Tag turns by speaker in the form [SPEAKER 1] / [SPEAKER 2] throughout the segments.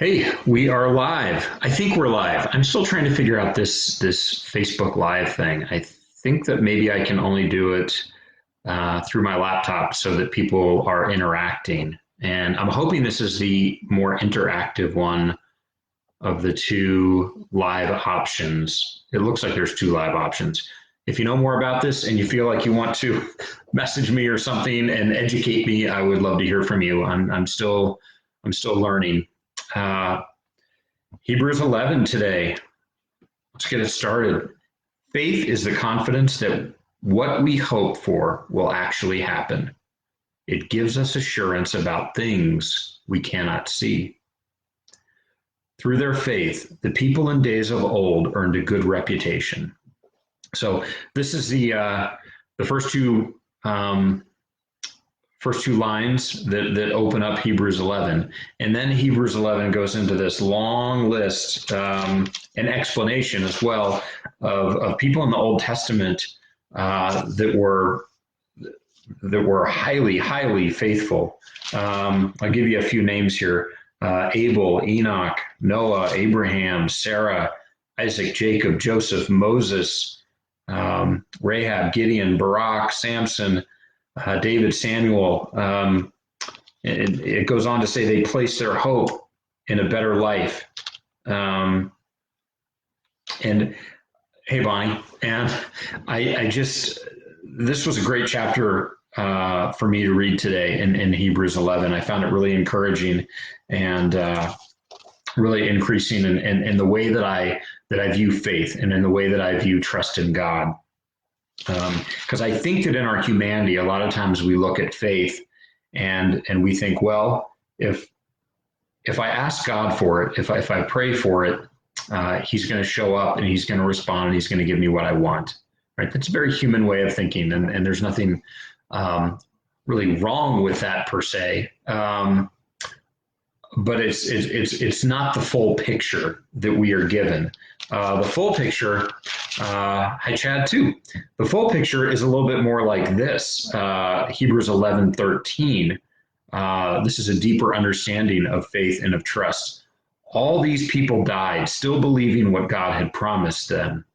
[SPEAKER 1] Hey, we are live. I think we're live. I'm still trying to figure out this Facebook Live thing. I think that maybe I can only do it through my laptop so that people are interacting. And I'm hoping this is the more interactive one of the two live options. It looks like there's two live options. If you know more about this and you feel like you want to message me or something and educate me, I would love to hear from you. I'm still learning. Uh, Hebrews 11 today. Let's get it started. Faith is the confidence that what we hope for will actually happen. It gives us assurance about things we cannot see. Through their faith, the people in days of old earned a good reputation. So this is the first two lines that open up Hebrews 11. And then Hebrews 11 goes into this long list, an explanation as well of people in the Old Testament that were highly, highly faithful. I'll give you a few names here. Abel, Enoch, Noah, Abraham, Sarah, Isaac, Jacob, Joseph, Moses, Rahab, Gideon, Barak, Samson, David, Samuel. It goes on to say they place their hope in a better life. And hey, Bonnie, and I just, this was a great chapter for me to read today in Hebrews 11. I found it really encouraging and really increasing in the way that I view faith and in the way that I view trust in God. Because I think that in our humanity, a lot of times we look at faith and we think, well, if I ask God for it, if I pray for it, He's going to show up and He's going to respond and He's going to give me what I want. Right? That's a very human way of thinking, and there's nothing really wrong with that per se. But it's not the full picture that we are given. The full picture, hi Chad too. The full picture is a little bit more like this. Hebrews 11:13. This is a deeper understanding of faith and of trust. All these people died, still believing what God had promised them.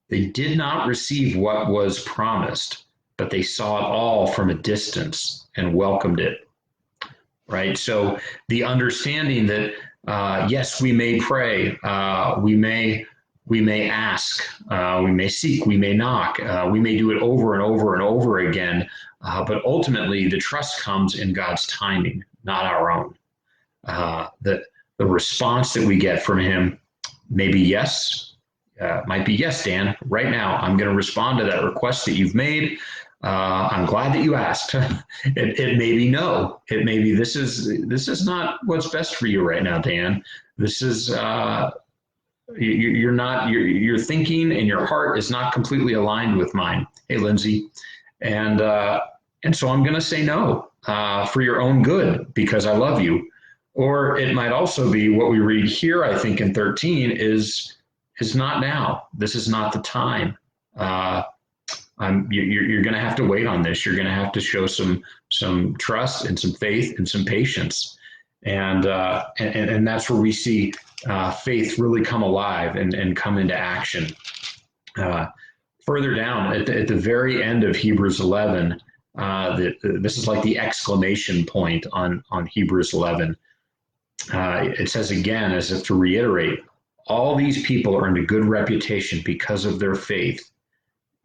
[SPEAKER 1] They did not receive what was promised, but they saw it all from a distance and welcomed it. Right? So the understanding that yes, we may pray, we may ask, we may seek, we may knock, we may do it over and over and over again, but ultimately the trust comes in God's timing, not our own. The response that we get from Him may be yes, might be yes, Dan. Right now, I'm going to respond to that request that you've made. I'm glad that you asked. It may be no. It may be this is not what's best for you right now, Dan. This is your thinking and your heart is not completely aligned with mine. Hey, Lindsay, and so I'm going to say no for your own good because I love you. Or it might also be what we read here. I think in 13 is not now. This is not the time. You're going to have to wait on this. You're going to have to show some trust and some faith and some patience, and that's where we see faith really come alive and come into action. Further down at the very end of Hebrews 11, this is like the exclamation point on Hebrews 11. It says again, as if to reiterate, all these people earned a good reputation because of their faith.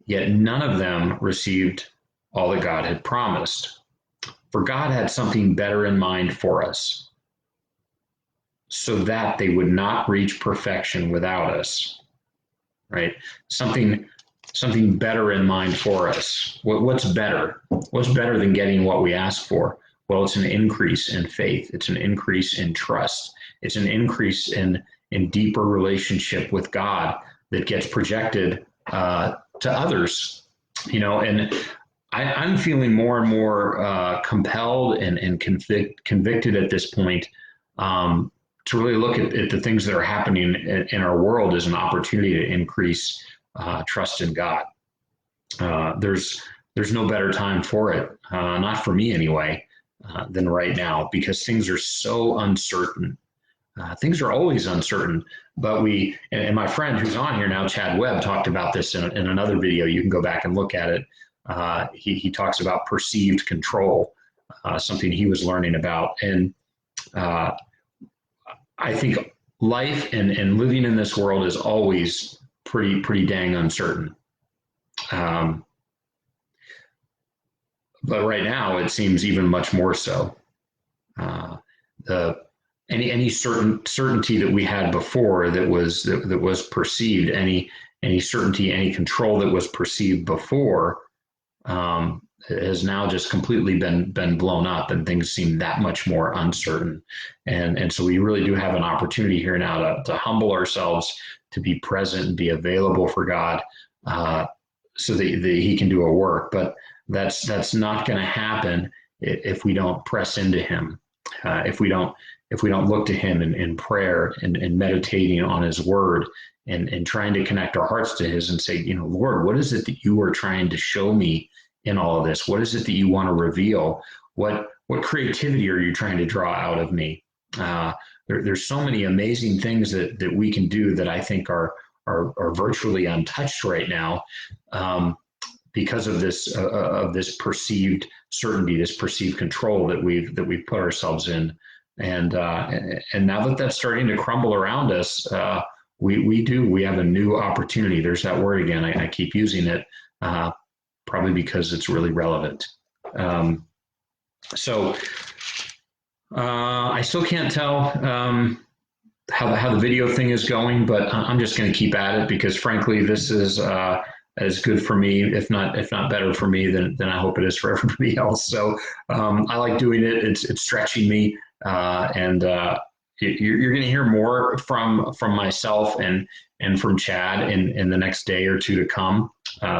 [SPEAKER 1] Yet none of them received all that God had promised. For God had something better in mind for us, so that they would not reach perfection without us. Right? Something better in mind for us. What's better? What's better than getting what we ask for? Well, it's an increase in faith. It's an increase in trust. It's an increase in deeper relationship with God that gets projected to others, and I'm feeling more and more compelled and convicted at this point to really look at the things that are happening in our world as an opportunity to increase trust in God. There's no better time for it, not for me anyway, than right now, because things are so uncertain. Things are always uncertain, but and my friend who's on here now, Chad Webb, talked about this in another video. You can go back and look at it. He talks about perceived control, something he was learning about. And I think life and living in this world is always pretty dang uncertain. But right now it seems even much more so. Any certainty that we had before that was perceived, any certainty, any control that was perceived before, has now just completely been blown up, and things seem that much more uncertain. And so we really do have an opportunity here now to humble ourselves, to be present and be available for God, so that He can do a work. But that's not going to happen if we don't press into Him, if we don't look to Him in prayer and meditating on His Word, and trying to connect our hearts to His and say, Lord, what is it that you are trying to show me in all of this? What is it that you want to reveal? What creativity are you trying to draw out of me? There's so many amazing things that we can do that I think are virtually untouched right now, because of this perceived certainty, this perceived control that we've put ourselves in. And now that that's starting to crumble around us, we have a new opportunity. There's that word again. I keep using it, probably because it's really relevant. So I still can't tell how the video thing is going, but I'm just going to keep at it, because frankly, this is as good for me, if not better for me, than I hope it is for everybody else. So I like doing it. It's stretching me, and you're going to hear more from myself and from Chad in the next day or two to come,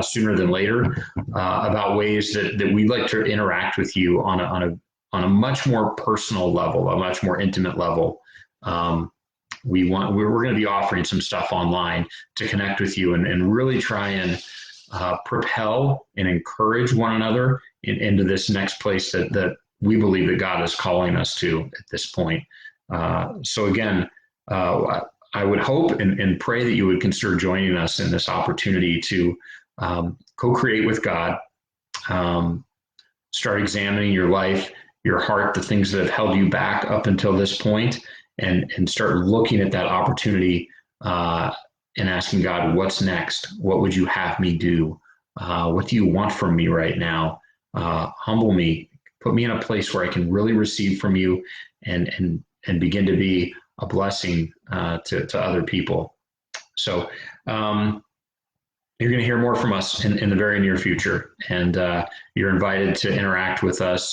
[SPEAKER 1] sooner than later, about ways that we like to interact with you on a much more personal level, a much more intimate level. We're going to be offering some stuff online to connect with you and really try and propel and encourage one another into this next place that we believe that God is calling us to at this point. So again, I would hope and pray that you would consider joining us in this opportunity to co-create with God, start examining your life, your heart, the things that have held you back up until this point, and start looking at that opportunity and asking God, what's next? What would you have me do? What do you want from me right now? Humble me, put me in a place where I can really receive from you and begin to be a blessing to other people. So you're going to hear more from us in the very near future, and you're invited to interact with us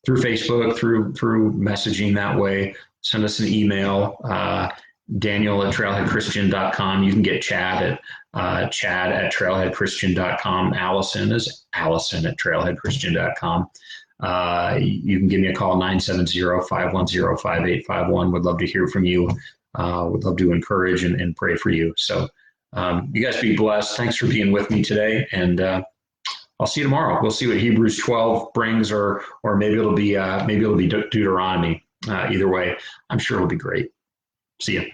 [SPEAKER 1] through Facebook, through messaging that way. Send us an email, Daniel@trailheadchristian.com. You can get Chad at Chad@trailheadchristian.com. Allison is Allison@trailheadchristian.com. You can give me a call, 970-510-5851. Would love to hear from you. Would love to encourage and pray for you. So you guys be blessed. Thanks for being with me today. And I'll see you tomorrow. We'll see what Hebrews 12 brings, or maybe it'll be Deuteronomy. Either way, I'm sure it'll be great. See you.